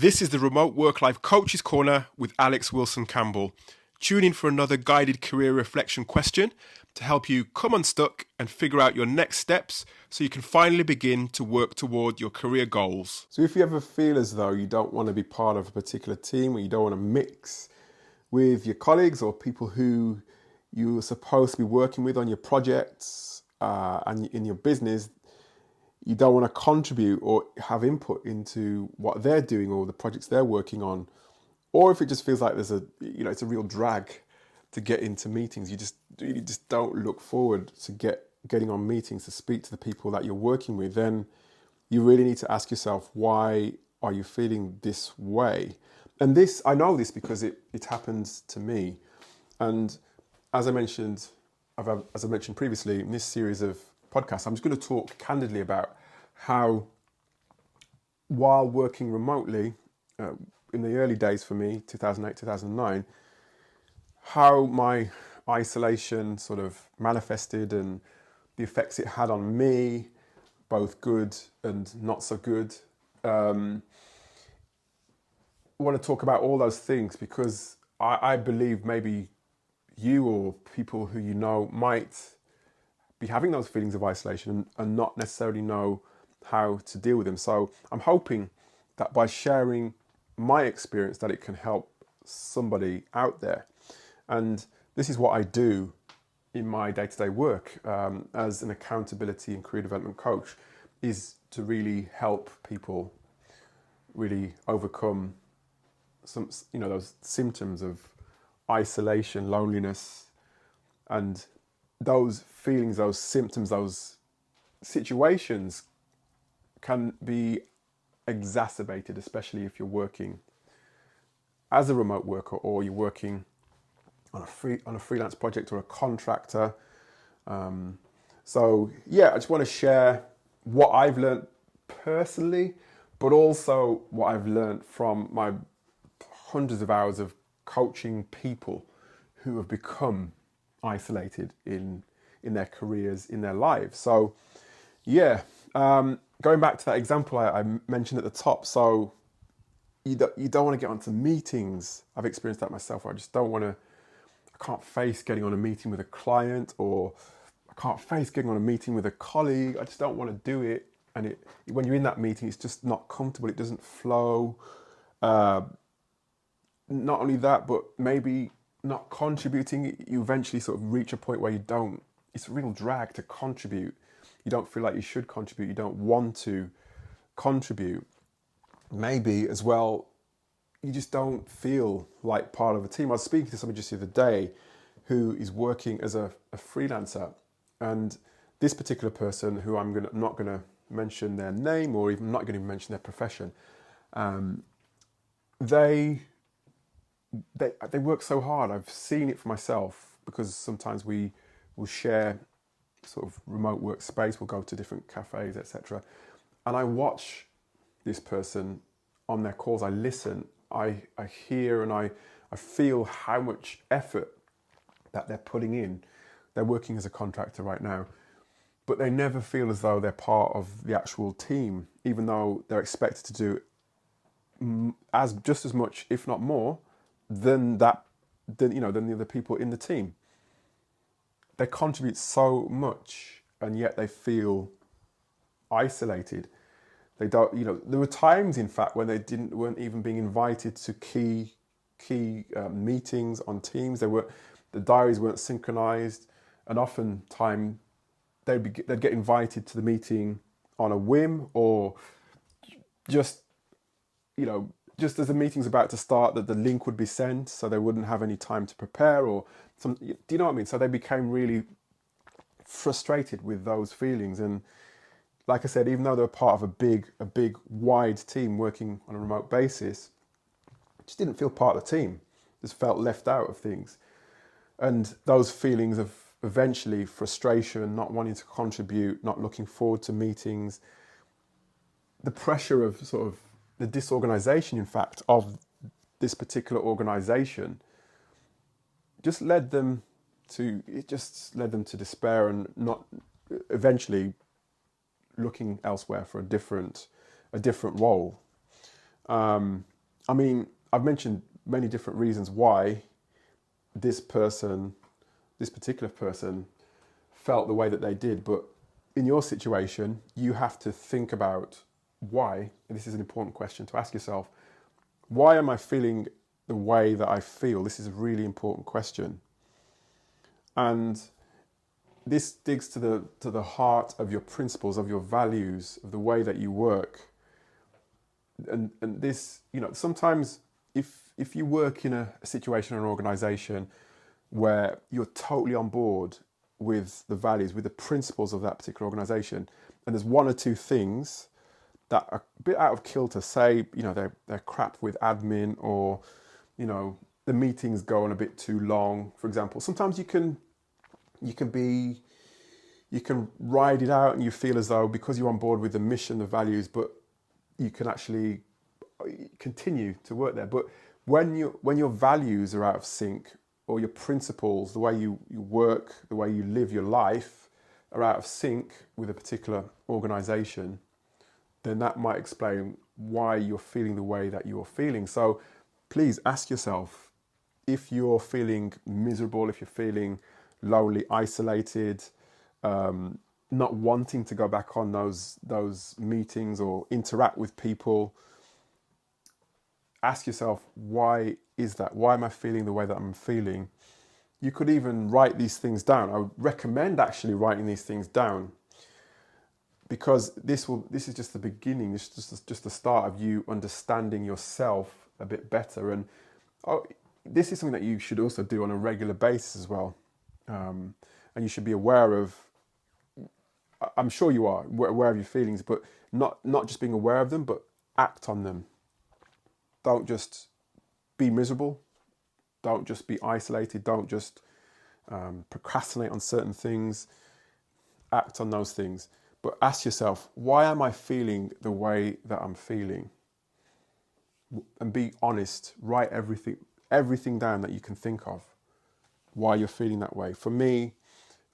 This is the Remote Work Life Coaches Corner with Alex Wilson-Campbell. Tune in for another guided career reflection question to help you come unstuck and figure out your next steps so you can finally begin to work toward your career goals. So if you ever feel as though you don't want to be part of a particular team, or you don't want to mix with your colleagues or people who you're supposed to be working with on your projects and in your business, you don't want to contribute or have input into what they're doing or the projects they're working on, or if it just feels like it's a real drag to get into meetings, you just don't look forward to getting on meetings to speak to the people that you're working with, then you really need to ask yourself, why are you feeling this way? And I know this because it happens to me. And as I mentioned previously in this series of podcasts, I'm just going to talk candidly about how, while working remotely, in the early days for me, 2008, 2009, how my isolation sort of manifested and the effects it had on me, both good and not so good. I want to talk about all those things because I believe maybe you or people who you know might be having those feelings of isolation and not necessarily know how to deal with them. So I'm hoping that by sharing my experience that it can help somebody out there. And this is what I do in my day-to-day work as an accountability and career development coach, is to really help people really overcome those symptoms of isolation, loneliness, and those feelings, those symptoms, those situations can be exacerbated, especially if you're working as a remote worker or you're working on a freelance project or a contractor. So I just want to share what I've learned personally, but also what I've learned from my hundreds of hours of coaching people who have become isolated in their careers, in their lives. So going back to that example I mentioned at the top, so you don't want to get onto meetings. I've experienced that myself, where I can't face getting on a meeting with a client, or I can't face getting on a meeting with a colleague. I just don't want to do it. And when you're in that meeting, it's just not comfortable. It doesn't flow. Not only that, but maybe not contributing. You eventually sort of reach a point where it's a real drag to contribute. You don't feel like you should contribute. You don't want to contribute. Maybe as well, you just don't feel like part of a team. I was speaking to somebody just the other day who is working as a freelancer, and this particular person, who I'm not going to mention their name or even not going to mention their profession, they work so hard. I've seen it for myself, because sometimes we will share sort of remote workspace. We'll go to different cafes, etc. And I watch this person on their calls. I listen. I hear and I feel how much effort that they're putting in. They're working as a contractor right now, but they never feel as though they're part of the actual team, even though they're expected to do just as much, if not more, than the other people in the team. They contribute so much, and yet they feel isolated. They don't, there were times, in fact, when they weren't even being invited to key meetings on Teams. The diaries weren't synchronized, and oftentimes they'd get invited to the meeting on a whim, or just as the meeting's about to start, that the link would be sent, so they wouldn't have any time to prepare, or do you know what I mean? So they became really frustrated with those feelings. And like I said, even though they were part of a big wide team working on a remote basis, just didn't feel part of the team. Just felt left out of things. And those feelings of eventually frustration, not wanting to contribute, not looking forward to meetings, the pressure of sort of the disorganization, in fact, of this particular organization just led them to despair, and not eventually looking elsewhere for a different role. I mean, I've mentioned many different reasons why this particular person felt the way that they did, but in your situation, you have to think about why. And this is an important question to ask yourself. Why am I feeling the way that I feel? This is a really important question. And this digs to the heart of your principles, of your values, of the way that you work. And this, sometimes if you work in a situation or an organization where you're totally on board with the values, with the principles of that particular organization, and there's one or two things that are a bit out of kilter, say, they're crap with admin, or, the meetings go on a bit too long, for example. Sometimes you can ride it out and you feel as though because you're on board with the mission, the values, but you can actually continue to work there. But when your values are out of sync, or your principles, the way you work, the way you live your life are out of sync with a particular organization, then that might explain why you're feeling the way that you're feeling. So please ask yourself, if you're feeling miserable, if you're feeling lonely, isolated, not wanting to go back on those meetings or interact with people, ask yourself, why is that? Why am I feeling the way that I'm feeling? You could even write these things down. I would recommend actually writing these things down, because this is just the beginning. This is just the start of you understanding yourself a bit better. And this is something that you should also do on a regular basis as well. And you should be aware of, I'm sure you are aware of your feelings, but not just being aware of them, but act on them. Don't just be miserable. Don't just be isolated. Don't just procrastinate on certain things. Act on those things. But ask yourself, why am I feeling the way that I'm feeling? And be honest. Write everything down that you can think of, why you're feeling that way. For me,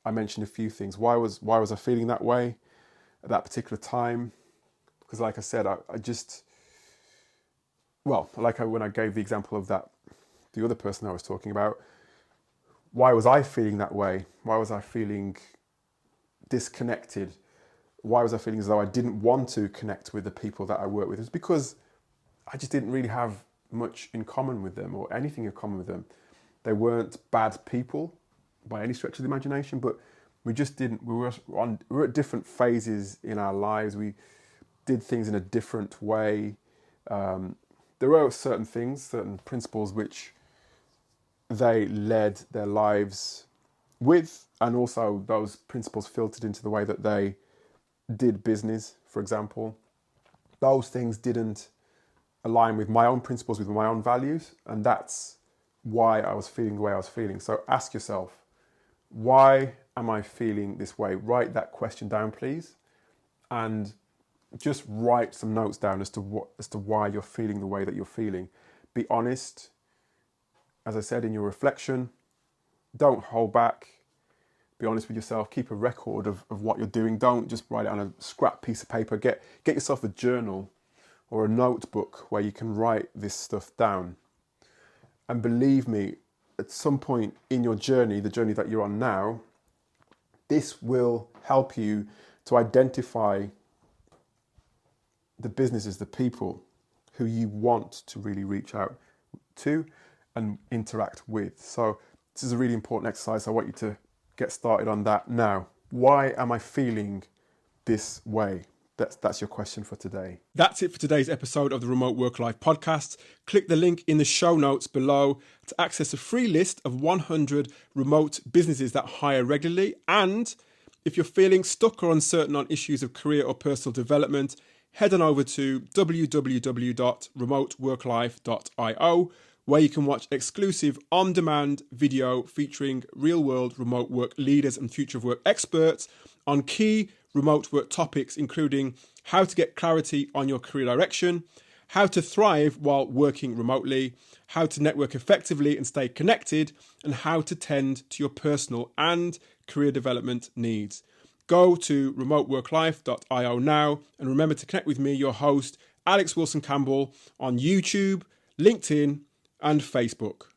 I mentioned a few things. Why was I feeling that way at that particular time? Because like I said, when I gave the example of the other person I was talking about, why was I feeling that way? Why was I feeling disconnected? Why was I feeling as though I didn't want to connect with the people that I work with? It's because I just didn't really have much in common with them, or anything in common with them. They weren't bad people by any stretch of the imagination, but we just didn't. We were at different phases in our lives. We did things in a different way. There were certain things, certain principles which they led their lives with, and also those principles filtered into the way that they did business, for example. Those things didn't align with my own principles, with my own values, and that's why I was feeling the way I was feeling. So ask yourself, why am I feeling this way? Write that question down, please, and just write some notes down as to why you're feeling the way that you're feeling. Be honest, as I said, in your reflection. Don't hold back. Be honest with yourself. Keep a record of what you're doing. Don't just write it on a scrap piece of paper. Get yourself a journal or a notebook where you can write this stuff down. And believe me, at some point in your journey, the journey that you're on now, this will help you to identify the businesses, the people who you want to really reach out to and interact with. So this is a really important exercise. I want you to get started on that now. Why am I feeling this way? That's your question for today. That's it for today's episode of the Remote Work Life podcast. Click the link in the show notes below to access a free list of 100 remote businesses that hire regularly. And if you're feeling stuck or uncertain on issues of career or personal development, head on over to www.remoteworklife.io, where you can watch exclusive on-demand video featuring real-world remote work leaders and future of work experts on key remote work topics, including how to get clarity on your career direction, how to thrive while working remotely, how to network effectively and stay connected, and how to tend to your personal and career development needs. Go to remoteworklife.io now, and remember to connect with me, your host, Alex Wilson-Campbell, on YouTube, LinkedIn, and Facebook.